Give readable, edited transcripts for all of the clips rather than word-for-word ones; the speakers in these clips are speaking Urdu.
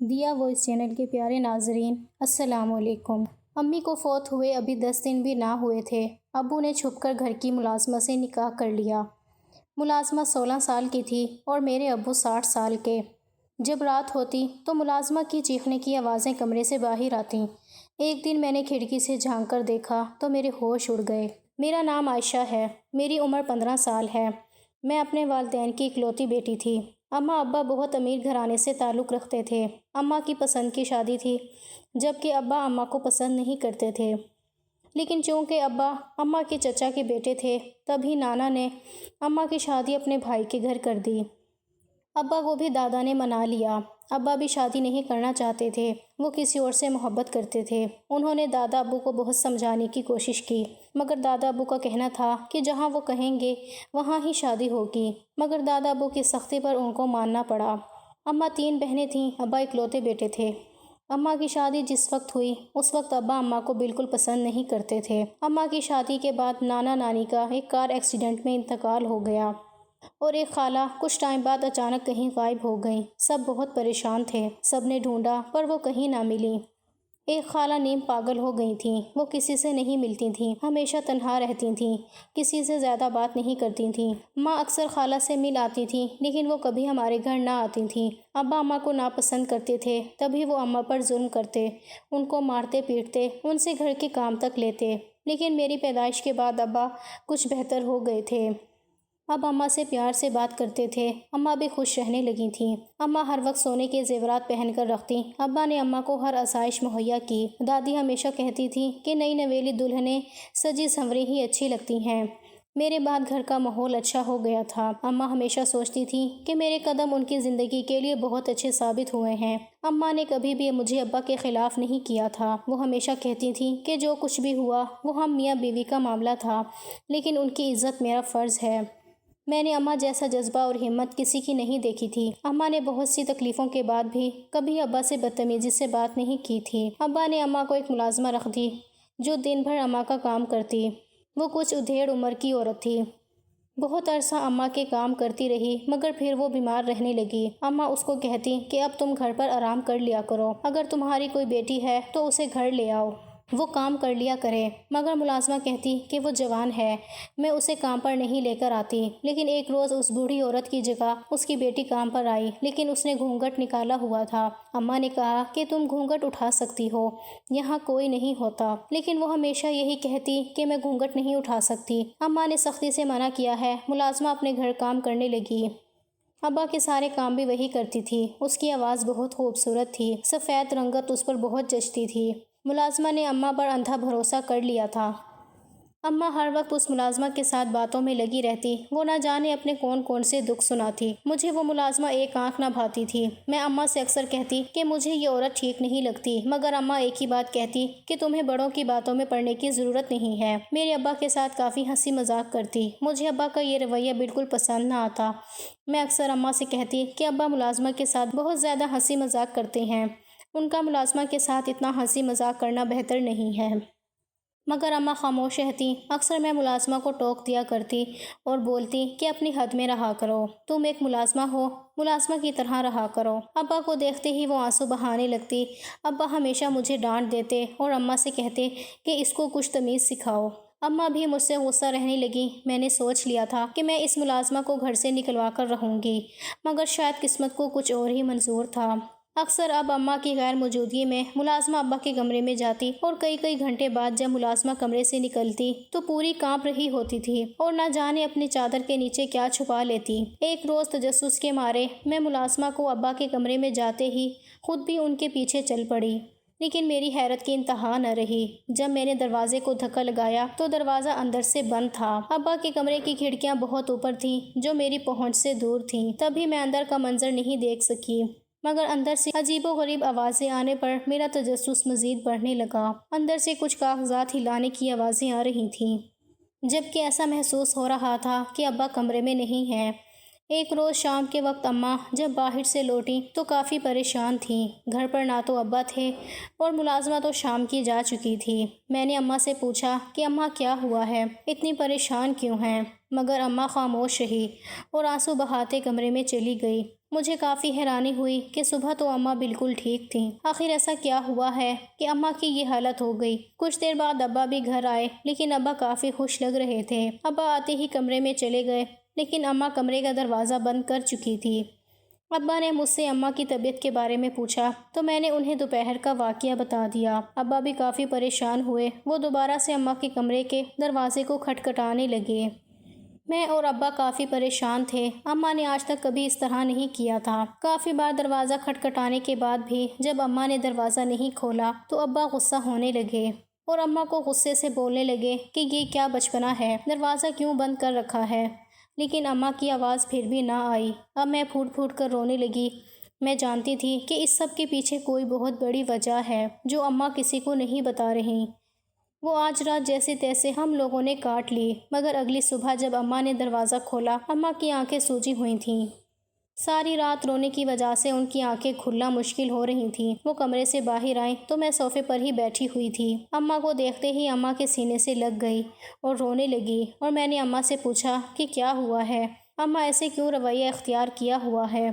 دیا وائس چینل کے پیارے ناظرین، السلام علیکم۔ امی کو فوت ہوئے ابھی 10 دن بھی نہ ہوئے تھے۔ ابو نے چھپ کر گھر کی ملازمہ سے نکاح کر لیا۔ ملازمہ 16 سال کی تھی اور میرے ابو 60 سال کے۔ جب رات ہوتی تو ملازمہ کی چیخنے کی آوازیں کمرے سے باہر آتیں۔ ایک دن میں نے کھڑکی سے جھانک کر دیکھا تو میرے ہوش اڑ گئے۔ میرا نام عائشہ ہے، میری عمر 15 سال ہے۔ میں اپنے والدین کی اکلوتی بیٹی تھی۔ اماں ابا بہت امیر گھرانے سے تعلق رکھتے تھے۔ اماں کی پسند کی شادی تھی، جبکہ ابا اماں کو پسند نہیں کرتے تھے۔ لیکن چونکہ ابا اماں کے چچا کے بیٹے تھے، تبھی نانا نے اماں کی شادی اپنے بھائی کے گھر کر دی۔ ابا کو بھی دادا نے منا لیا۔ ابا بھی شادی نہیں کرنا چاہتے تھے، وہ کسی اور سے محبت کرتے تھے۔ انہوں نے دادا ابو کو بہت سمجھانے کی کوشش کی، مگر دادا ابو کا کہنا تھا کہ جہاں وہ کہیں گے وہاں ہی شادی ہوگی، مگر دادا ابو کی سختی پر ان کو ماننا پڑا۔ اماں 3 بہنیں تھیں، ابا اکلوتے بیٹے تھے۔ اماں کی شادی جس وقت ہوئی اس وقت ابا اماں کو بالکل پسند نہیں کرتے تھے۔ اماں کی شادی کے بعد نانا نانی کا ایک کار ایکسیڈنٹ میں انتقال ہو گیا اور ایک خالہ کچھ ٹائم بعد اچانک کہیں غائب ہو گئیں۔ سب بہت پریشان تھے، سب نے ڈھونڈا پر وہ کہیں نہ ملیں۔ ایک خالہ نیم پاگل ہو گئی تھیں، وہ کسی سے نہیں ملتی تھیں، ہمیشہ تنہا رہتی تھیں، کسی سے زیادہ بات نہیں کرتی تھیں۔ ماں اکثر خالہ سے مل آتی تھیں، لیکن وہ کبھی ہمارے گھر نہ آتی تھیں۔ ابا اماں کو ناپسند کرتے تھے، تبھی وہ اماں پر ظلم کرتے، ان کو مارتے پیٹتے، ان سے گھر کے کام تک لیتے۔ لیکن میری پیدائش کے بعد ابا کچھ بہتر ہو گئے تھے۔ اب اماں سے پیار سے بات کرتے تھے، اماں بھی خوش رہنے لگی تھیں۔ اماں ہر وقت سونے کے زیورات پہن کر رکھتی۔ ابا نے اماں کو ہر آسائش مہیا کی۔ دادی ہمیشہ کہتی تھی کہ نئی نویلی دلہنیں سجی سنوری ہی اچھی لگتی ہیں۔ میرے بعد گھر کا ماحول اچھا ہو گیا تھا۔ اماں ہمیشہ سوچتی تھیں کہ میرے قدم ان کی زندگی کے لیے بہت اچھے ثابت ہوئے ہیں۔ اماں نے کبھی بھی مجھے ابا کے خلاف نہیں کیا تھا۔ وہ ہمیشہ کہتی تھیں کہ جو کچھ بھی ہوا وہ ہم میاں بیوی کا معاملہ تھا، لیکن ان کی عزت میرا فرض ہے۔ میں نے اماں جیسا جذبہ اور ہمت کسی کی نہیں دیکھی تھی۔ اماں نے بہت سی تکلیفوں کے بعد بھی کبھی ابا سے بدتمیزی سے بات نہیں کی تھی۔ ابا نے اماں کو ایک ملازمہ رکھ دی جو دن بھر اماں کا کام کرتی۔ وہ کچھ ادھیڑ عمر کی عورت تھی۔ بہت عرصہ اماں کے کام کرتی رہی، مگر پھر وہ بیمار رہنے لگی۔ اماں اس کو کہتی کہ اب تم گھر پر آرام کر لیا کرو، اگر تمہاری کوئی بیٹی ہے تو اسے گھر لے آؤ، وہ کام کر لیا کرے۔ مگر ملازمہ کہتی کہ وہ جوان ہے، میں اسے کام پر نہیں لے کر آتی۔ لیکن ایک روز اس بوڑھی عورت کی جگہ اس کی بیٹی کام پر آئی، لیکن اس نے گھونگھٹ نکالا ہوا تھا۔ اماں نے کہا کہ تم گھونگھٹ اٹھا سکتی ہو، یہاں کوئی نہیں ہوتا، لیکن وہ ہمیشہ یہی کہتی کہ میں گھونگھٹ نہیں اٹھا سکتی۔ اماں نے سختی سے منع کیا ہے۔ ملازمہ اپنے گھر کام کرنے لگی۔ ابا کے سارے کام بھی وہی کرتی تھی۔ اس کی آواز بہت خوبصورت تھی، سفید رنگت اس پر بہت جچتی تھی۔ ملازمہ نے اماں پر اندھا بھروسہ کر لیا تھا۔ اماں ہر وقت اس ملازمہ کے ساتھ باتوں میں لگی رہتی، وہ نہ جانے اپنے کون کون سے دکھ سناتی۔ مجھے وہ ملازمہ ایک آنکھ نہ بھاتی تھی۔ میں اماں سے اکثر کہتی کہ مجھے یہ عورت ٹھیک نہیں لگتی، مگر اماں ایک ہی بات کہتی کہ تمہیں بڑوں کی باتوں میں پڑنے کی ضرورت نہیں ہے۔ میرے ابا کے ساتھ کافی ہنسی مذاق کرتی۔ مجھے ابا کا یہ رویہ بالکل پسند نہ آتا۔ میں اکثر اماں سے کہتی کہ ابا ملازمہ کے ساتھ بہت زیادہ ہنسی مذاق کرتے ہیں، ان کا ملازمہ کے ساتھ اتنا ہنسی مذاق کرنا بہتر نہیں ہے۔ مگر اماں خاموش رہتی۔ اکثر میں ملازمہ کو ٹوک دیا کرتی اور بولتی کہ اپنی حد میں رہا کرو، تم ایک ملازمہ ہو، ملازمہ کی طرح رہا کرو۔ ابا کو دیکھتے ہی وہ آنسو بہانے لگتی۔ ابا ہمیشہ مجھے ڈانٹ دیتے اور اماں سے کہتے کہ اس کو کچھ تمیز سکھاؤ۔ اماں بھی مجھ سے غصہ رہنے لگی۔ میں نے سوچ لیا تھا کہ میں اس ملازمہ کو گھر سے نکلوا کر رہوں گی، مگر شاید قسمت کو کچھ اور ہی منظور تھا۔ اکثر اب اماں کی غیر موجودگی میں ملازمہ ابا کے کمرے میں جاتی اور کئی گھنٹے بعد جب ملازمہ کمرے سے نکلتی تو پوری کانپ رہی ہوتی تھی اور نہ جانے اپنی چادر کے نیچے کیا چھپا لیتی۔ ایک روز تجسس کے مارے میں ملازمہ کو ابا کے کمرے میں جاتے ہی خود بھی ان کے پیچھے چل پڑی، لیکن میری حیرت کی انتہا نہ رہی جب میں نے دروازے کو دھکا لگایا تو دروازہ اندر سے بند تھا۔ ابا کے کمرے کی کھڑکیاں بہت اوپر تھیں جو میری پہنچ سے دور تھیں، تبھی میں اندر کا منظر نہیں دیکھ سکی، مگر اندر سے عجیب و غریب آوازیں آنے پر میرا تجسس مزید بڑھنے لگا۔ اندر سے کچھ کاغذات ہلانے کی آوازیں آ رہی تھیں، جبکہ ایسا محسوس ہو رہا تھا کہ ابا کمرے میں نہیں ہیں۔ ایک روز شام کے وقت اماں جب باہر سے لوٹیں تو کافی پریشان تھیں۔ گھر پر نہ تو ابا تھے اور ملازمہ تو شام کی جا چکی تھی۔ میں نے اماں سے پوچھا کہ اماں کیا ہوا ہے، اتنی پریشان کیوں ہیں؟ مگر اماں خاموش رہی اور آنسو بہاتے کمرے میں چلی گئی۔ مجھے کافی حیرانی ہوئی کہ صبح تو اماں بالکل ٹھیک تھیں، آخر ایسا کیا ہوا ہے کہ اماں کی یہ حالت ہو گئی۔ کچھ دیر بعد ابا بھی گھر آئے، لیکن ابا کافی خوش لگ رہے تھے۔ ابا آتے ہی کمرے میں چلے گئے، لیکن اماں کمرے کا دروازہ بند کر چکی تھی۔ ابا نے مجھ سے اماں کی طبیعت کے بارے میں پوچھا تو میں نے انہیں دوپہر کا واقعہ بتا دیا۔ ابا بھی کافی پریشان ہوئے، وہ دوبارہ سے اماں کے کمرے کے دروازے کو کھٹکھٹانے لگے۔ میں اور ابا کافی پریشان تھے، اماں نے آج تک کبھی اس طرح نہیں کیا تھا۔ کافی بار دروازہ کھٹکھٹانے کے بعد بھی جب اماں نے دروازہ نہیں کھولا تو ابا غصہ ہونے لگے اور اماں کو غصے سے بولنے لگے کہ یہ کیا بچپنا ہے، دروازہ کیوں بند کر رکھا ہے، لیکن اماں کی آواز پھر بھی نہ آئی۔ اب میں پھوٹ پھوٹ کر رونے لگی۔ میں جانتی تھی کہ اس سب کے پیچھے کوئی بہت بڑی وجہ ہے جو اماں کسی کو نہیں بتا رہی۔ وہ آج رات جیسے تیسے ہم لوگوں نے کاٹ لی، مگر اگلی صبح جب اماں نے دروازہ کھولا اماں کی آنکھیں سوجی ہوئی تھیں۔ ساری رات رونے کی وجہ سے ان کی آنکھیں کھلنا مشکل ہو رہی تھیں۔ وہ کمرے سے باہر آئیں تو میں صوفے پر ہی بیٹھی ہوئی تھی۔ اماں کو دیکھتے ہی اماں کے سینے سے لگ گئی اور رونے لگی، اور میں نے اماں سے پوچھا کہ کیا ہوا ہے، اماں ایسے کیوں رویہ اختیار کیا ہوا ہے،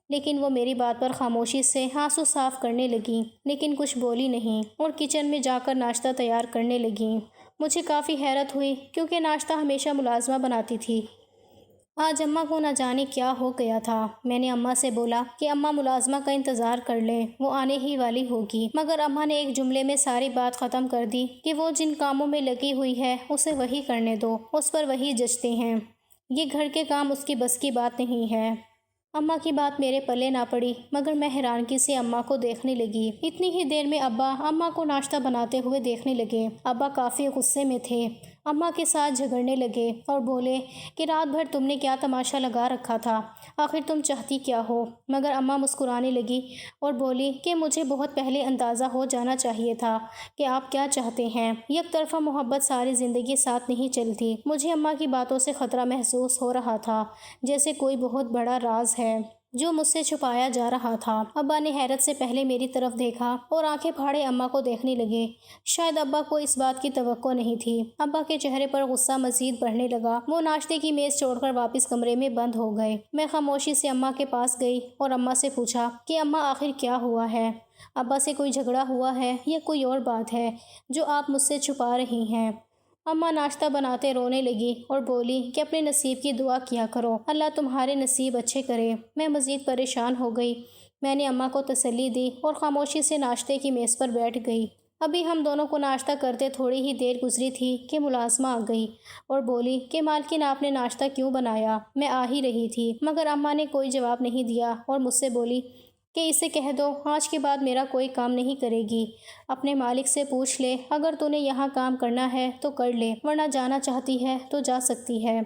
لیکن وہ میری بات پر خاموشی سے آنسو صاف کرنے لگیں، لیکن کچھ بولی نہیں اور کچن میں جا کر ناشتہ تیار کرنے لگیں۔ مجھے کافی حیرت ہوئی کیونکہ ناشتہ ہمیشہ ملازمہ بناتی تھی۔ آج اماں کو نہ جانے کیا ہو گیا تھا۔ میں نے اماں سے بولا کہ اماں ملازمہ کا انتظار کر لیں، وہ آنے ہی والی ہوگی، مگر اماں نے ایک جملے میں ساری بات ختم کر دی کہ وہ جن کاموں میں لگی ہوئی ہے اسے وہی کرنے دو، اس پر وہی جچتے ہیں، یہ گھر کے کام اس کی بس کی بات نہیں ہے۔ اماں کی بات میرے پلے نہ پڑی، مگر میں حیرانگی سے اماں کو دیکھنے لگی۔ اتنی ہی دیر میں ابا اماں کو ناشتہ بناتے ہوئے دیکھنے لگے۔ ابا کافی غصے میں تھے، اماں کے ساتھ جھگڑنے لگے اور بولے کہ رات بھر تم نے کیا تماشا لگا رکھا تھا، آخر تم چاہتی کیا ہو؟ مگر اماں مسکرانے لگی اور بولی کہ مجھے بہت پہلے اندازہ ہو جانا چاہیے تھا کہ آپ کیا چاہتے ہیں، یک طرفہ محبت ساری زندگی ساتھ نہیں چلتی۔ مجھے اماں کی باتوں سے خطرہ محسوس ہو رہا تھا، جیسے کوئی بہت بڑا راز ہے جو مجھ سے چھپایا جا رہا تھا۔ ابا نے حیرت سے پہلے میری طرف دیکھا اور آنکھیں پھاڑے اماں کو دیکھنے لگے۔ شاید ابا کو اس بات کی توقع نہیں تھی۔ ابا کے چہرے پر غصہ مزید بڑھنے لگا، وہ ناشتے کی میز چھوڑ کر واپس کمرے میں بند ہو گئے۔ میں خاموشی سے اماں کے پاس گئی اور اماں سے پوچھا کہ اماں آخر کیا ہوا ہے؟ ابا سے کوئی جھگڑا ہوا ہے یا کوئی اور بات ہے جو آپ مجھ سے چھپا رہی ہیں؟ اماں ناشتہ بناتے رونے لگی اور بولی کہ اپنے نصیب کی دعا کیا کرو، اللہ تمہارے نصیب اچھے کرے۔ میں مزید پریشان ہو گئی۔ میں نے اماں کو تسلی دی اور خاموشی سے ناشتے کی میز پر بیٹھ گئی۔ ابھی ہم دونوں کو ناشتہ کرتے تھوڑی ہی دیر گزری تھی کہ ملازمہ آ گئی اور بولی کہ مالکن آپ نے ناشتہ کیوں بنایا؟ میں آ ہی رہی تھی، مگر اماں نے کوئی جواب نہیں دیا اور مجھ سے بولی کہ اسے کہہ دو آج کے بعد میرا کوئی کام نہیں کرے گی، اپنے مالک سے پوچھ لے، اگر تو نے یہاں کام کرنا ہے تو کر لے، ورنہ جانا چاہتی ہے تو جا سکتی ہے۔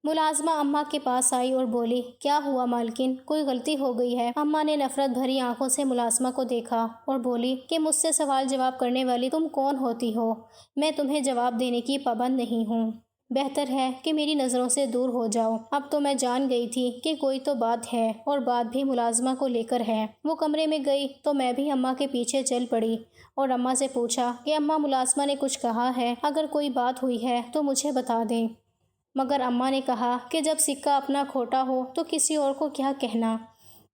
ملازمہ اماں کے پاس آئی اور بولی کیا ہوا مالکن، کوئی غلطی ہو گئی ہے؟ اماں نے نفرت بھری آنکھوں سے ملازمہ کو دیکھا اور بولی کہ مجھ سے سوال جواب کرنے والی تم کون ہوتی ہو؟ میں تمہیں جواب دینے کی پابند نہیں ہوں، بہتر ہے کہ میری نظروں سے دور ہو جاؤ۔ اب تو میں جان گئی تھی کہ کوئی تو بات ہے، اور بات بھی ملازمہ کو لے کر ہے۔ وہ کمرے میں گئی تو میں بھی اماں کے پیچھے چل پڑی اور اماں سے پوچھا کہ اماں ملازمہ نے کچھ کہا ہے، اگر کوئی بات ہوئی ہے تو مجھے بتا دیں۔ مگر اماں نے کہا کہ جب سکہ اپنا کھوٹا ہو تو کسی اور کو کیا کہنا۔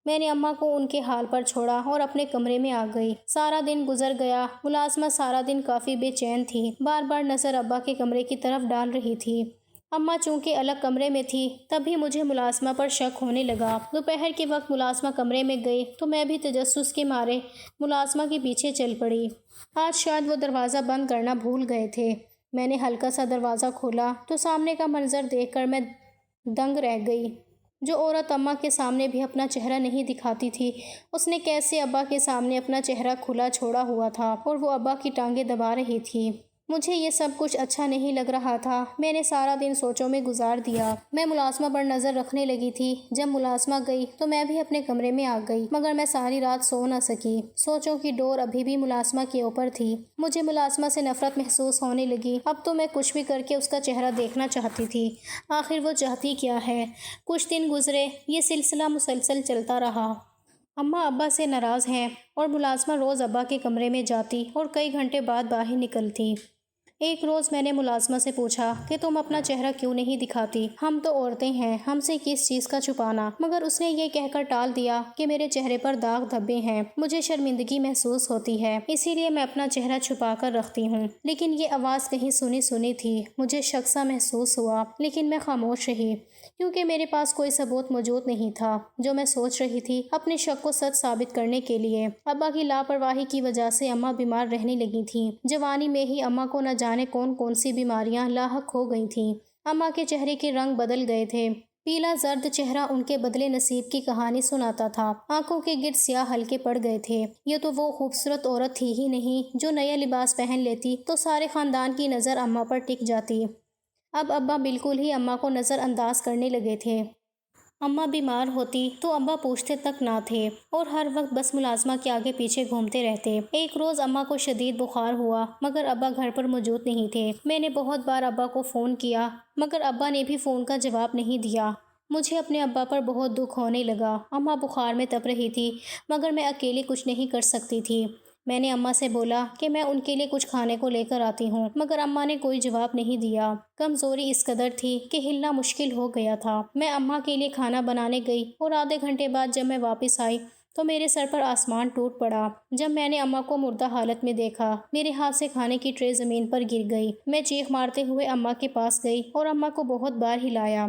میں نے اماں کو ان کے حال پر چھوڑا اور اپنے کمرے میں آ گئی۔ سارا دن گزر گیا۔ ملازمہ سارا دن کافی بے چین تھی، بار بار نظر ابا کے کمرے کی طرف ڈال رہی تھی۔ اماں چونکہ الگ کمرے میں تھی، تب بھی مجھے ملازمہ پر شک ہونے لگا۔ دوپہر کے وقت ملازمہ کمرے میں گئی تو میں بھی تجسس کے مارے ملازمہ کے پیچھے چل پڑی۔ آج شاید وہ دروازہ بند کرنا بھول گئے تھے۔ میں نے ہلکا سا دروازہ کھولا تو سامنے کا منظر دیکھ کر میں دنگ رہ گئی۔ جو عورت اماں کے سامنے بھی اپنا چہرہ نہیں دکھاتی تھی، اس نے کیسے ابا کے سامنے اپنا چہرہ کھلا چھوڑا ہوا تھا اور وہ ابا کی ٹانگیں دبا رہی تھی۔ مجھے یہ سب کچھ اچھا نہیں لگ رہا تھا۔ میں نے سارا دن سوچوں میں گزار دیا۔ میں ملازمہ پر نظر رکھنے لگی تھی۔ جب ملازمہ گئی تو میں بھی اپنے کمرے میں آ گئی، مگر میں ساری رات سو نہ سکی۔ سوچوں کی ڈور ابھی بھی ملازمہ کے اوپر تھی۔ مجھے ملازمہ سے نفرت محسوس ہونے لگی۔ اب تو میں کچھ بھی کر کے اس کا چہرہ دیکھنا چاہتی تھی۔ آخر وہ چاہتی کیا ہے؟ کچھ دن گزرے، یہ سلسلہ مسلسل چلتا رہا۔ اماں ابا سے ناراض ہیں اور ملازمہ روز ابا کے کمرے میں جاتی اور کئی گھنٹے بعد باہر نکلتی۔ ایک روز میں نے ملازمہ سے پوچھا کہ تم اپنا چہرہ کیوں نہیں دکھاتی، ہم تو عورتیں ہیں، ہم سے کس چیز کا چھپانا، مگر اس نے یہ کہہ کر ٹال دیا کہ میرے چہرے پر داغ دھبے ہیں، مجھے شرمندگی محسوس ہوتی ہے، اسی لیے میں اپنا چہرہ چھپا کر رکھتی ہوں۔ لیکن یہ آواز کہیں سنی سنی تھی، مجھے شک سا محسوس ہوا، لیکن میں خاموش رہی کیونکہ میرے پاس کوئی ثبوت موجود نہیں تھا۔ جو میں سوچ رہی تھی، اپنے شک کو سچ ثابت کرنے کے لیے ابا کی لاپرواہی کی وجہ سے اماں بیمار رہنے لگی تھیں۔ جوانی میں ہی اماں کو نہ جانے کون کون سی بیماریاں لاحق ہو گئی تھیں۔ اماں کے چہرے کے رنگ بدل گئے تھے، پیلا زرد چہرہ ان کے بدلے نصیب کی کہانی سناتا تھا، آنکھوں کے گرد سیاہ حلقے پڑ گئے تھے۔ یہ تو وہ خوبصورت عورت تھی ہی نہیں جو نیا لباس پہن لیتی تو سارے خاندان کی نظر اماں پر ٹک جاتی۔ اب ابا بالکل ہی اماں کو نظر انداز کرنے لگے تھے۔ اماں بیمار ہوتی تو ابا پوچھتے تک نہ تھے اور ہر وقت بس ملازمہ کے آگے پیچھے گھومتے رہتے۔ ایک روز اماں کو شدید بخار ہوا مگر ابا گھر پر موجود نہیں تھے۔ میں نے بہت بار ابا کو فون کیا مگر ابا نے بھی فون کا جواب نہیں دیا۔ مجھے اپنے ابا پر بہت دکھ ہونے لگا۔ اماں بخار میں تپ رہی تھی مگر میں اکیلے کچھ نہیں کر سکتی تھی۔ میں نے اماں سے بولا کہ میں ان کے لیے کچھ کھانے کو لے کر آتی ہوں مگر اماں نے کوئی جواب نہیں دیا۔ کمزوری اس قدر تھی کہ ہلنا مشکل ہو گیا تھا۔ میں اماں کے لیے کھانا بنانے گئی اور آدھے گھنٹے بعد جب میں واپس آئی تو میرے سر پر آسمان ٹوٹ پڑا۔ جب میں نے اماں کو مردہ حالت میں دیکھا، میرے ہاتھ سے کھانے کی ٹرے زمین پر گر گئی۔ میں چیخ مارتے ہوئے اماں کے پاس گئی اور اماں کو بہت بار ہلایا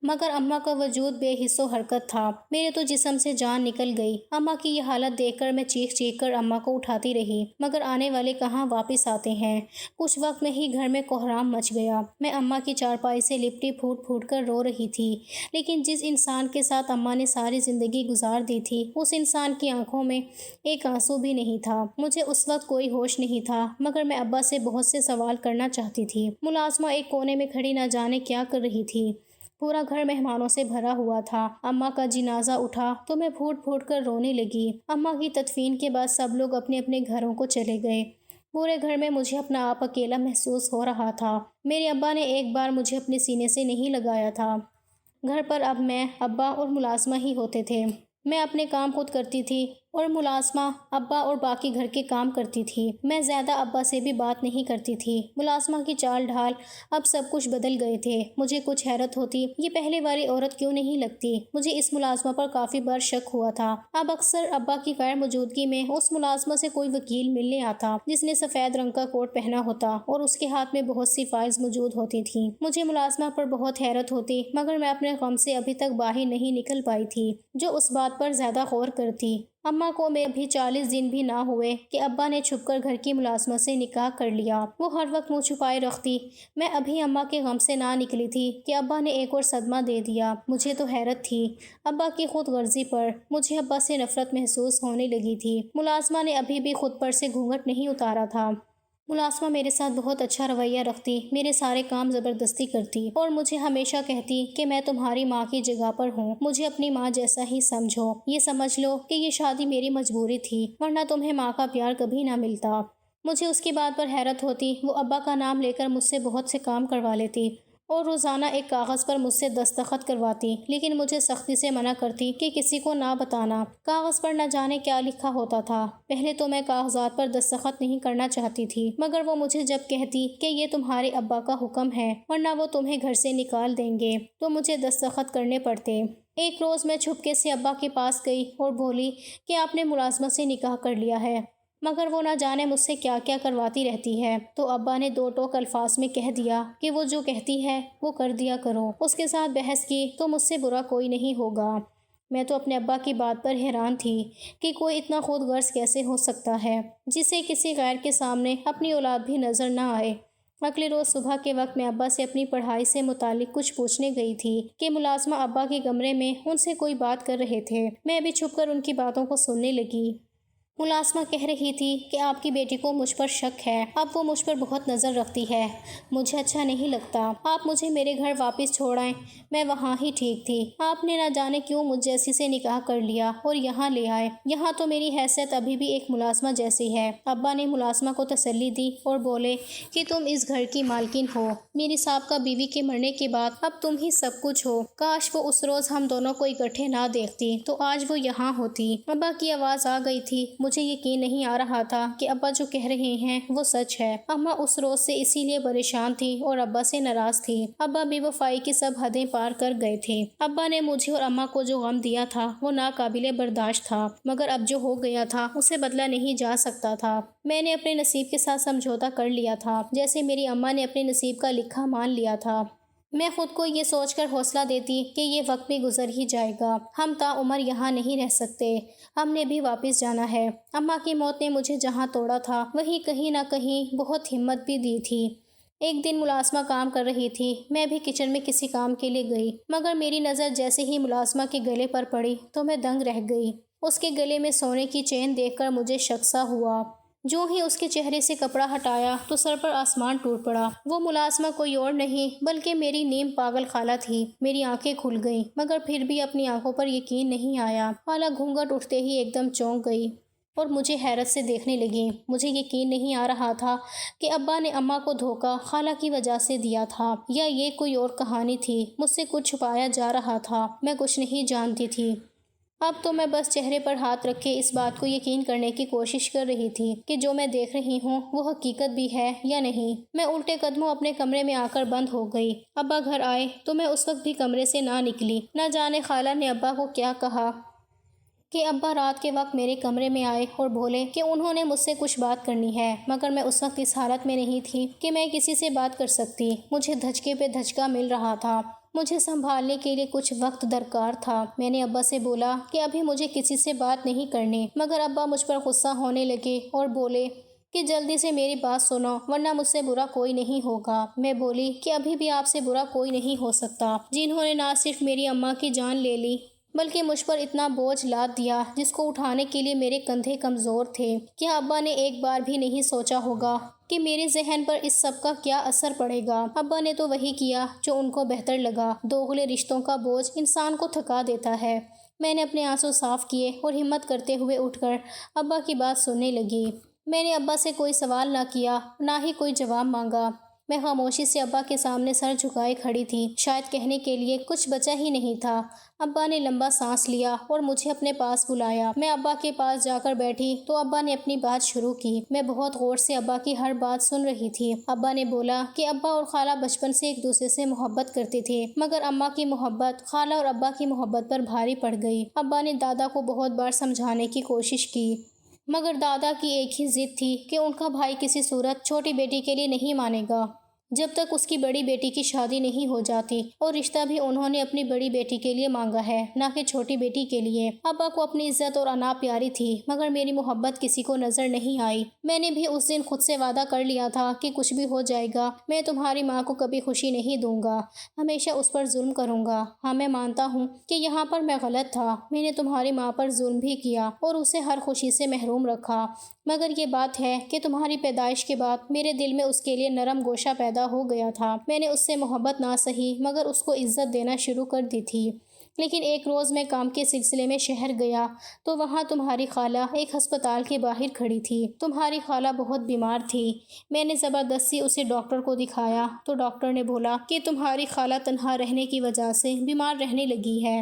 مگر اماں کا وجود بے حس و حرکت تھا۔ میرے تو جسم سے جان نکل گئی۔ اماں کی یہ حالت دیکھ کر میں چیخ چیخ کر اماں کو اٹھاتی رہی مگر آنے والے کہاں واپس آتے ہیں۔ کچھ وقت میں ہی گھر میں کوہرام مچ گیا۔ میں اماں کی چارپائی سے لپٹی پھوٹ پھوٹ کر رو رہی تھی، لیکن جس انسان کے ساتھ اماں نے ساری زندگی گزار دی تھی اس انسان کی آنکھوں میں ایک آنسو بھی نہیں تھا۔ مجھے اس وقت کوئی ہوش نہیں تھا مگر میں ابا سے بہت سے سوال کرنا چاہتی تھی۔ ملازمہ ایک کونے میں کھڑی نہ جانے کیا کر رہی تھی۔ پورا گھر مہمانوں سے بھرا ہوا تھا۔ اماں کا جنازہ اٹھا تو میں پھوٹ پھوٹ کر رونے لگی۔ اماں کی تدفین کے بعد سب لوگ اپنے اپنے گھروں کو چلے گئے۔ پورے گھر میں مجھے اپنا آپ اکیلا محسوس ہو رہا تھا۔ میرے ابا نے ایک بار مجھے اپنے سینے سے نہیں لگایا تھا۔ گھر پر اب میں، ابا اور ملازمہ ہی ہوتے تھے۔ میں اپنے کام خود کرتی تھی اور ملازمہ ابا اور باقی گھر کے کام کرتی تھی۔ میں زیادہ ابا سے بھی بات نہیں کرتی تھی۔ ملازمہ کی چال ڈھال اب سب کچھ بدل گئے تھے۔ مجھے کچھ حیرت ہوتی، یہ پہلے والی عورت کیوں نہیں لگتی؟ مجھے اس ملازمہ پر کافی بار شک ہوا تھا۔ اب اکثر ابا کی غیر موجودگی میں اس ملازمہ سے کوئی وکیل ملنے آتا جس نے سفید رنگ کا کوٹ پہنا ہوتا اور اس کے ہاتھ میں بہت سی فائلز موجود ہوتی تھیں۔ مجھے ملازمہ پر بہت حیرت ہوتی مگر میں اپنے غم سے ابھی تک باہر نہیں نکل پائی تھی جو اس بات پر زیادہ غور کرتی۔ اماں کو میں ابھی 40 دن بھی نہ ہوئے کہ ابا نے چھپ کر گھر کی ملازمہ سے نکاح کر لیا۔ وہ ہر وقت منہ چھپائے رکھتی۔ میں ابھی اماں کے غم سے نہ نکلی تھی کہ ابا نے ایک اور صدمہ دے دیا۔ مجھے تو حیرت تھی ابا کی خود غرضی پر۔ مجھے ابا سے نفرت محسوس ہونے لگی تھی۔ ملازمہ نے ابھی بھی خود پر سے گھونگھٹ نہیں اتارا تھا۔ ملازمہ میرے ساتھ بہت اچھا رویہ رکھتی، میرے سارے کام زبردستی کرتی اور مجھے ہمیشہ کہتی کہ میں تمہاری ماں کی جگہ پر ہوں، مجھے اپنی ماں جیسا ہی سمجھو۔ یہ سمجھ لو کہ یہ شادی میری مجبوری تھی ورنہ تمہیں ماں کا پیار کبھی نہ ملتا۔ مجھے اس کی بات پر حیرت ہوتی۔ وہ ابا کا نام لے کر مجھ سے بہت سے کام کروا لیتی اور روزانہ ایک کاغذ پر مجھ سے دستخط کرواتی، لیکن مجھے سختی سے منع کرتی کہ کسی کو نہ بتانا۔ کاغذ پر نہ جانے کیا لکھا ہوتا تھا۔ پہلے تو میں کاغذات پر دستخط نہیں کرنا چاہتی تھی مگر وہ مجھے جب کہتی کہ یہ تمہارے ابا کا حکم ہے ورنہ وہ تمہیں گھر سے نکال دیں گے تو مجھے دستخط کرنے پڑتے۔ ایک روز میں چھپکے سے ابا کے پاس گئی اور بولی کہ آپ نے ملازمہ سے نکاح کر لیا ہے مگر وہ نہ جانے مجھ سے کیا کیا کرواتی رہتی ہے۔ تو ابا نے دو ٹوک الفاظ میں کہہ دیا کہ وہ جو کہتی ہے وہ کر دیا کرو۔ اس کے ساتھ بحث کی تو مجھ سے برا کوئی نہیں ہوگا۔ میں تو اپنے ابا کی بات پر حیران تھی کہ کوئی اتنا خود غرض کیسے ہو سکتا ہے جسے کسی غیر کے سامنے اپنی اولاد بھی نظر نہ آئے۔ اگلے روز صبح کے وقت میں ابا سے اپنی پڑھائی سے متعلق کچھ پوچھنے گئی تھی کہ ملازمہ ابا کے کمرے میں ان سے کوئی بات کر رہے تھے۔ میں بھی چھپ کر ان کی باتوں کو سننے لگی۔ ملازمہ کہہ رہی تھی کہ آپ کی بیٹی کو مجھ پر شک ہے، اب وہ مجھ پر بہت نظر رکھتی ہے، مجھے اچھا نہیں لگتا، آپ مجھے میرے گھر واپس چھوڑ آئیں، میں وہاں ہی ٹھیک تھی، آپ نے نہ جانے کیوں مجھ جیسی سے نکاح کر لیا اور یہاں لے آئے، یہاں تو میری حیثیت ابھی بھی ایک ملازمہ جیسی ہے۔ ابا نے ملازمہ کو تسلی دی اور بولے کہ تم اس گھر کی مالکن ہو، میری سابقہ بیوی کے مرنے کے بعد اب تم ہی سب کچھ ہو، کاش وہ اس روز ہم دونوں کو اکٹھے نہ دیکھتی تو آج وہ یہاں ہوتی۔ ابا کی آواز آ گئی تھی۔ مجھے یقین نہیں آ رہا تھا کہ ابا جو کہہ رہے ہیں وہ سچ ہے۔ اماں اس روز سے اسی لیے پریشان تھی اور ابا سے ناراض تھی۔ ابا بے وفائی کی سب حدیں پار کر گئے تھے۔ ابا نے مجھے اور اماں کو جو غم دیا تھا وہ ناقابل برداشت تھا، مگر اب جو ہو گیا تھا اسے بدلا نہیں جا سکتا تھا۔ میں نے اپنے نصیب کے ساتھ سمجھوتا کر لیا تھا، جیسے میری اماں نے اپنے نصیب کا لکھا مان لیا تھا۔ میں خود کو یہ سوچ کر حوصلہ دیتی کہ یہ وقت بھی گزر ہی جائے گا، ہم تا عمر یہاں نہیں رہ سکتے، ہم نے بھی واپس جانا ہے۔ اماں کی موت نے مجھے جہاں توڑا تھا وہیں کہیں نہ کہیں بہت ہمت بھی دی تھی۔ ایک دن ملازمہ کام کر رہی تھی، میں بھی کچن میں کسی کام کے لیے گئی، مگر میری نظر جیسے ہی ملازمہ کے گلے پر پڑی تو میں دنگ رہ گئی۔ اس کے گلے میں سونے کی چین دیکھ کر مجھے شک سا ہوا۔ جو ہی اس کے چہرے سے کپڑا ہٹایا تو سر پر آسمان ٹوٹ پڑا۔ وہ ملازمہ کوئی اور نہیں بلکہ میری نیم پاگل خالہ تھی۔ میری آنکھیں کھل گئیں، مگر پھر بھی اپنی آنکھوں پر یقین نہیں آیا۔ خالہ گھونگھٹ اٹھتے ہی ایک دم چونک گئی اور مجھے حیرت سے دیکھنے لگی۔ مجھے یقین نہیں آ رہا تھا کہ ابا نے اماں کو دھوکہ خالہ کی وجہ سے دیا تھا یا یہ کوئی اور کہانی تھی، مجھ سے کچھ چھپایا جا رہا تھا، میں کچھ نہیں جانتی تھی۔ اب تو میں بس چہرے پر ہاتھ رکھ کے اس بات کو یقین کرنے کی کوشش کر رہی تھی کہ جو میں دیکھ رہی ہوں وہ حقیقت بھی ہے یا نہیں۔ میں الٹے قدموں اپنے کمرے میں آ کر بند ہو گئی۔ ابا گھر آئے تو میں اس وقت بھی کمرے سے نہ نکلی۔ نہ جانے خالہ نے ابا کو کیا کہا کہ ابا رات کے وقت میرے کمرے میں آئے اور بولے کہ انہوں نے مجھ سے کچھ بات کرنی ہے، مگر میں اس وقت اس حالت میں نہیں تھی کہ میں کسی سے بات کر سکتی۔ مجھے دھچکے پہ دھچکا مل رہا تھا، مجھے سنبھالنے کے لیے کچھ وقت درکار تھا۔ میں نے ابا سے بولا کہ ابھی مجھے کسی سے بات نہیں کرنی، مگر ابا مجھ پر غصہ ہونے لگے اور بولے کہ جلدی سے میری بات سنو ورنہ مجھ سے برا کوئی نہیں ہوگا۔ میں بولی کہ ابھی بھی آپ سے برا کوئی نہیں ہو سکتا، جنہوں نے نہ صرف میری اماں کی جان لے لی بلکہ مجھ پر اتنا بوجھ لاد دیا جس کو اٹھانے کے لیے میرے کندھے کمزور تھے۔ کیا ابا نے ایک بار بھی نہیں سوچا ہوگا کہ میرے ذہن پر اس سب کا کیا اثر پڑے گا؟ ابا نے تو وہی کیا جو ان کو بہتر لگا۔ دوغلے رشتوں کا بوجھ انسان کو تھکا دیتا ہے۔ میں نے اپنے آنسو صاف کیے اور ہمت کرتے ہوئے اٹھ کر ابا کی بات سننے لگی۔ میں نے ابا سے کوئی سوال نہ کیا، نہ ہی کوئی جواب مانگا۔ میں خاموشی سے ابا کے سامنے سر جھکائے کھڑی تھی، شاید کہنے کے لیے کچھ بچا ہی نہیں تھا۔ ابا نے لمبا سانس لیا اور مجھے اپنے پاس بلایا۔ میں ابا کے پاس جا کر بیٹھی تو ابا نے اپنی بات شروع کی۔ میں بہت غور سے ابا کی ہر بات سن رہی تھی۔ ابا نے بولا کہ ابا اور خالہ بچپن سے ایک دوسرے سے محبت کرتے تھے، مگر اماں کی محبت خالہ اور ابا کی محبت پر بھاری پڑ گئی۔ ابا نے دادا کو بہت بار سمجھانے کی کوشش کی، مگر دادا کی ایک ہی ضد تھی کہ ان کا بھائی کسی صورت چھوٹی بیٹی کے لیے نہیں مانے گا جب تک اس کی بڑی بیٹی کی شادی نہیں ہو جاتی، اور رشتہ بھی انہوں نے اپنی بڑی بیٹی کے لیے مانگا ہے، نہ کہ چھوٹی بیٹی کے لیے۔ ابا کو اپنی عزت اور انا پیاری تھی، مگر میری محبت کسی کو نظر نہیں آئی۔ میں نے بھی اس دن خود سے وعدہ کر لیا تھا کہ کچھ بھی ہو جائے گا میں تمہاری ماں کو کبھی خوشی نہیں دوں گا، ہمیشہ اس پر ظلم کروں گا۔ ہاں میں مانتا ہوں کہ یہاں پر میں غلط تھا، میں نے تمہاری ماں پر ظلم بھی کیا اور اسے ہر خوشی سے محروم رکھا، مگر یہ بات ہے کہ تمہاری پیدائش کے بعد میرے دل میں اس کے لیے نرم گوشہ پیدا ہو گیا تھا۔ میں نے اس سے محبت نہ سہی مگر اس کو عزت دینا شروع کر دی تھی۔ لیکن ایک روز میں کام کے سلسلے میں شہر گیا تو وہاں تمہاری خالہ ایک ہسپتال کے باہر کھڑی تھی۔ تمہاری خالہ بہت بیمار تھی۔ میں نے زبردستی اسے ڈاکٹر کو دکھایا تو ڈاکٹر نے بولا کہ تمہاری خالہ تنہا رہنے کی وجہ سے بیمار رہنے لگی ہے۔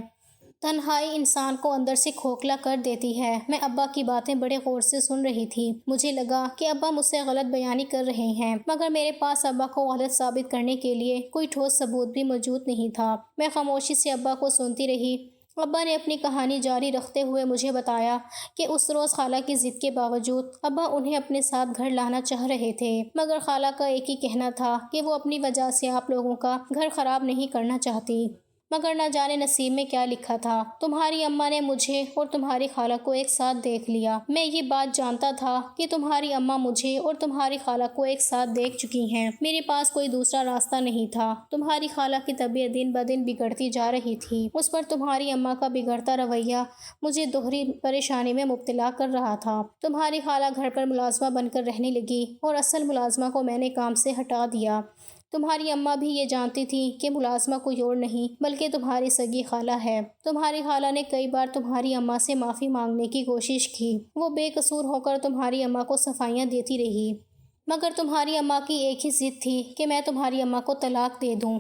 تنہائی انسان کو اندر سے کھوکھلا کر دیتی ہے۔ میں ابا کی باتیں بڑے غور سے سن رہی تھی۔ مجھے لگا کہ ابا مجھ سے غلط بیانی کر رہے ہیں، مگر میرے پاس ابا کو غلط ثابت کرنے کے لیے کوئی ٹھوس ثبوت بھی موجود نہیں تھا۔ میں خاموشی سے ابا کو سنتی رہی۔ ابا نے اپنی کہانی جاری رکھتے ہوئے مجھے بتایا کہ اس روز خالہ کی ضد کے باوجود ابا انہیں اپنے ساتھ گھر لانا چاہ رہے تھے، مگر خالہ کا ایک ہی کہنا تھا کہ وہ اپنی وجہ سے آپ لوگوں کا گھر خراب نہیں کرنا چاہتی۔ مگر نہ جانے نصیب میں کیا لکھا تھا، تمہاری اماں نے مجھے اور تمہاری خالہ کو ایک ساتھ دیکھ لیا۔ میں یہ بات جانتا تھا کہ تمہاری اماں مجھے اور تمہاری خالہ کو ایک ساتھ دیکھ چکی ہیں، میرے پاس کوئی دوسرا راستہ نہیں تھا۔ تمہاری خالہ کی طبیعت دن بدن بگڑتی جا رہی تھی، اس پر تمہاری اماں کا بگڑتا رویہ مجھے دوہری پریشانی میں مبتلا کر رہا تھا۔ تمہاری خالہ گھر پر ملازمہ بن کر رہنے لگی اور اصل ملازمہ کو میں نے کام سے ہٹا دیا۔ تمہاری اماں بھی یہ جانتی تھی کہ ملازمہ کوئی اور نہیں بلکہ تمہاری سگی خالہ ہے۔ تمہاری خالہ نے کئی بار تمہاری اماں سے معافی مانگنے کی کوشش کی، وہ بے قصور ہو کر تمہاری اماں کو صفائیاں دیتی رہی، مگر تمہاری اماں کی ایک ہی ضد تھی کہ میں تمہاری اماں کو طلاق دے دوں۔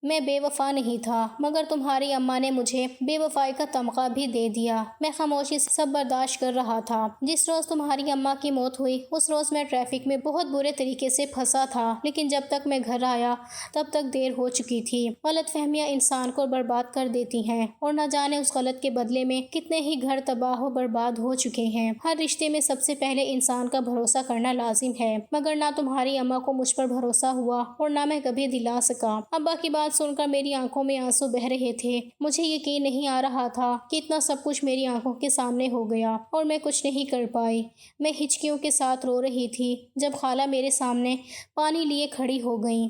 میں بے وفا نہیں تھا، مگر تمہاری اماں نے مجھے بے وفائی کا تمغہ بھی دے دیا۔ میں خاموشی سے سب برداشت کر رہا تھا۔ جس روز تمہاری اماں کی موت ہوئی اس روز میں ٹریفک میں بہت برے طریقے سے پھنسا تھا، لیکن جب تک میں گھر آیا تب تک دیر ہو چکی تھی۔ غلط فہمیاں انسان کو برباد کر دیتی ہیں، اور نہ جانے اس غلط کے بدلے میں کتنے ہی گھر تباہ و برباد ہو چکے ہیں۔ ہر رشتے میں سب سے پہلے انسان کا بھروسہ کرنا لازم ہے، مگر نہ تمہاری اماں کو مجھ پر بھروسہ ہوا اور نہ میں کبھی دلا سکا۔ ابا کی بات سن کر میری آنکھوں میں آنسو بہہ رہے تھے۔ مجھے یقین نہیں آ رہا تھا کہ اتنا سب کچھ میری آنکھوں کے سامنے ہو گیا اور میں کچھ نہیں کر پائی۔ میں ہچکیوں کے ساتھ رو رہی تھی جب خالہ میرے سامنے پانی لیے کھڑی ہو گئیں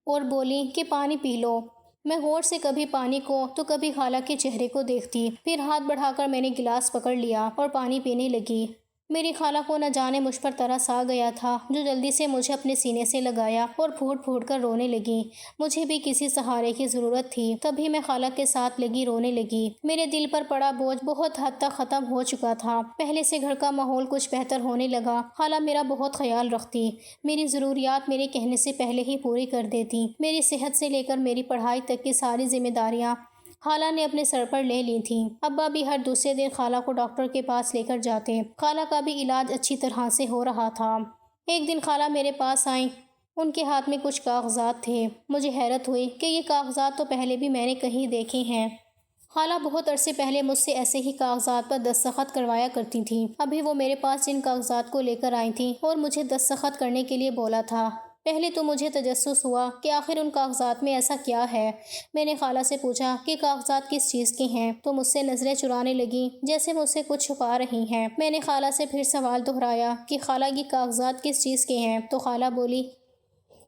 اور بولیں کہ پانی پی لو۔ میں غور سے کبھی پانی کو تو کبھی خالہ کے چہرے کو دیکھتی، پھر ہاتھ بڑھا کر میں نے گلاس پکڑ لیا اور پانی پینے لگی۔ میری خالہ کو نہ جانے مجھ پر ترس آ گیا تھا، جو جلدی سے مجھے اپنے سینے سے لگایا اور پھوٹ پھوٹ کر رونے لگی۔ مجھے بھی کسی سہارے کی ضرورت تھی، تبھی میں خالہ کے ساتھ لگی رونے لگی۔ میرے دل پر پڑا بوجھ بہت حد تک ختم ہو چکا تھا۔ پہلے سے گھر کا ماحول کچھ بہتر ہونے لگا۔ خالہ میرا بہت خیال رکھتی، میری ضروریات میرے کہنے سے پہلے ہی پوری کر دیتی۔ میری صحت سے لے کر میری پڑھائی تک کی ساری ذمہ داریاں خالہ نے اپنے سر پر لے لی تھیں۔ ابا بھی ہر دوسرے دن خالہ کو ڈاکٹر کے پاس لے کر جاتے۔ خالہ کا بھی علاج اچھی طرح سے ہو رہا تھا۔ ایک دن خالہ میرے پاس آئیں، ان کے ہاتھ میں کچھ کاغذات تھے۔ مجھے حیرت ہوئی کہ یہ کاغذات تو پہلے بھی میں نے کہیں دیکھے ہیں۔ خالہ بہت عرصے پہلے مجھ سے ایسے ہی کاغذات پر دستخط کروایا کرتی تھیں۔ ابھی وہ میرے پاس ان کاغذات کو لے کر آئی تھیں اور مجھے دستخط کرنے کے لیے بولا تھا۔ پہلے تو مجھے تجسس ہوا کہ آخر ان کاغذات میں ایسا کیا ہے۔ میں نے خالہ سے پوچھا کہ کاغذات کس چیز کے ہیں، تو مجھ سے نظریں چرانے لگیں جیسے مجھ سے کچھ چھپا رہی ہیں۔ میں نے خالہ سے پھر سوال دہرایا کہ خالہ یہ کاغذات کس چیز کے ہیں، تو خالہ بولی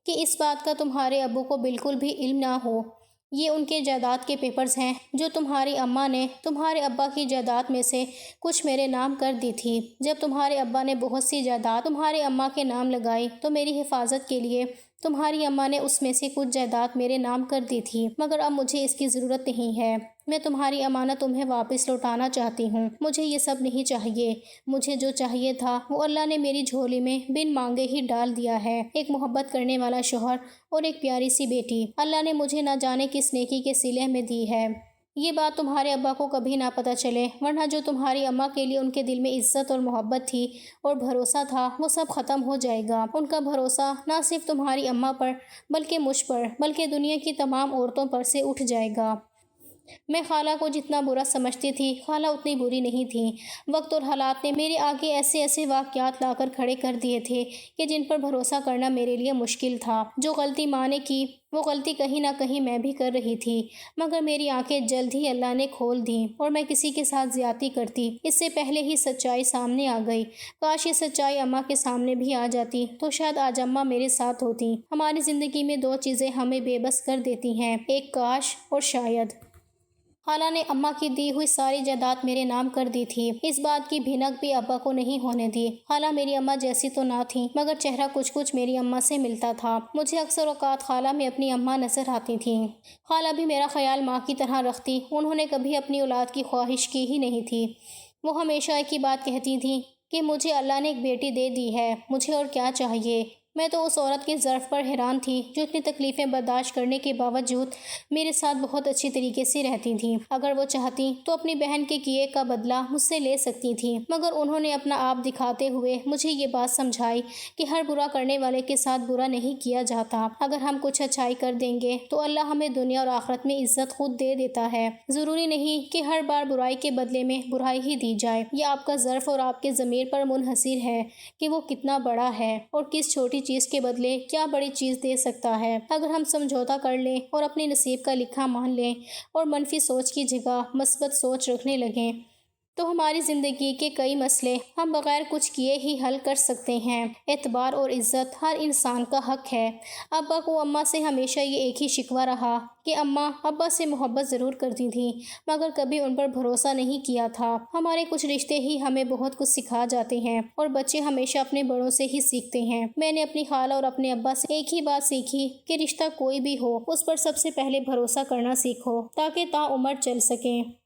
کہ اس بات کا تمہارے ابو کو بالکل بھی علم نہ ہو۔ یہ ان کے جائیداد کے پیپرز ہیں جو تمہاری اماں نے تمہارے ابا کی جائیداد میں سے کچھ میرے نام کر دی تھی۔ جب تمہارے ابا نے بہت سی جائیداد تمہاری اماں کے نام لگائی تو میری حفاظت کے لیے تمہاری اماں نے اس میں سے کچھ جائیداد میرے نام کر دی تھی، مگر اب مجھے اس کی ضرورت نہیں ہے۔ میں تمہاری امانت تمہیں واپس لوٹانا چاہتی ہوں۔ مجھے یہ سب نہیں چاہیے۔ مجھے جو چاہیے تھا وہ اللہ نے میری جھولی میں بن مانگے ہی ڈال دیا ہے، ایک محبت کرنے والا شوہر اور ایک پیاری سی بیٹی۔ اللہ نے مجھے نہ جانے کس نیکی کے صلے میں دی ہے۔ یہ بات تمہارے ابا کو کبھی نہ پتہ چلے، ورنہ جو تمہاری اماں کے لیے ان کے دل میں عزت اور محبت تھی اور بھروسہ تھا وہ سب ختم ہو جائے گا۔ ان کا بھروسہ نہ صرف تمہاری اماں پر بلکہ مجھ پر، بلکہ دنیا کی تمام عورتوں پر سے اٹھ جائے گا۔ میں خالہ کو جتنا برا سمجھتی تھی خالہ اتنی بری نہیں تھیں۔ وقت اور حالات نے میرے آگے ایسے ایسے واقعات لا کر کھڑے کر دیے تھے کہ جن پر بھروسہ کرنا میرے لیے مشکل تھا۔ جو غلطی ماں نے کی وہ غلطی کہیں نہ کہیں میں بھی کر رہی تھی، مگر میری آنکھیں جلد ہی اللہ نے کھول دیں اور میں کسی کے ساتھ زیادتی کرتی اس سے پہلے ہی سچائی سامنے آ گئی۔ کاش یہ سچائی اماں کے سامنے بھی آ جاتی تو شاید آج اماں میرے ساتھ ہوتی۔ ہماری زندگی میں دو چیزیں ہمیں بے بس کر دیتی ہیں، ایک کاش اور شاید۔ خالہ نے اماں کی دی ہوئی ساری جائیداد میرے نام کر دی تھی۔ اس بات کی بھنک بھی ابا کو نہیں ہونے دی۔ خالہ میری اماں جیسی تو نہ تھی، مگر چہرہ کچھ کچھ میری اماں سے ملتا تھا۔ مجھے اکثر اوقات خالہ میں اپنی اماں نظر آتی تھیں۔ خالہ بھی میرا خیال ماں کی طرح رکھتی۔ انہوں نے کبھی اپنی اولاد کی خواہش کی ہی نہیں تھی۔ وہ ہمیشہ ایک ہی بات کہتی تھیں کہ مجھے اللہ نے ایک بیٹی دے دی ہے، مجھے اور کیا چاہیے۔ میں تو اس عورت کی ظرف پر حیران تھی جو اتنی تکلیفیں برداشت کرنے کے باوجود میرے ساتھ بہت اچھی طریقے سے رہتی تھیں۔ اگر وہ چاہتی تو اپنی بہن کے کیے کا بدلہ مجھ سے لے سکتی تھیں، مگر انہوں نے اپنا آپ دکھاتے ہوئے مجھے یہ بات سمجھائی کہ ہر برا کرنے والے کے ساتھ برا نہیں کیا جاتا۔ اگر ہم کچھ اچھائی کر دیں گے تو اللہ ہمیں دنیا اور آخرت میں عزت خود دے دیتا ہے۔ ضروری نہیں کہ ہر بار برائی کے بدلے میں برائی ہی دی جائے۔ یہ آپ کا ظرف اور آپ کے ضمیر پر منحصر ہے کہ وہ کتنا بڑا ہے اور کس چھوٹی چیز کے بدلے کیا بڑی چیز دے سکتا ہے۔ اگر ہم سمجھوتا کر لیں اور اپنے نصیب کا لکھا مان لیں اور منفی سوچ کی جگہ مثبت سوچ رکھنے لگیں تو ہماری زندگی کے کئی مسئلے ہم بغیر کچھ کیے ہی حل کر سکتے ہیں۔ اعتبار اور عزت ہر انسان کا حق ہے۔ ابا کو اماں سے ہمیشہ یہ ایک ہی شکوہ رہا کہ اماں ابا سے محبت ضرور کرتی تھیں، مگر کبھی ان پر بھروسہ نہیں کیا تھا۔ ہمارے کچھ رشتے ہی ہمیں بہت کچھ سکھا جاتے ہیں اور بچے ہمیشہ اپنے بڑوں سے ہی سیکھتے ہیں۔ میں نے اپنی خالہ اور اپنے ابا سے ایک ہی بات سیکھی کہ رشتہ کوئی بھی ہو اس پر سب سے پہلے بھروسہ کرنا سیکھو تاکہ تا عمر چل سکیں۔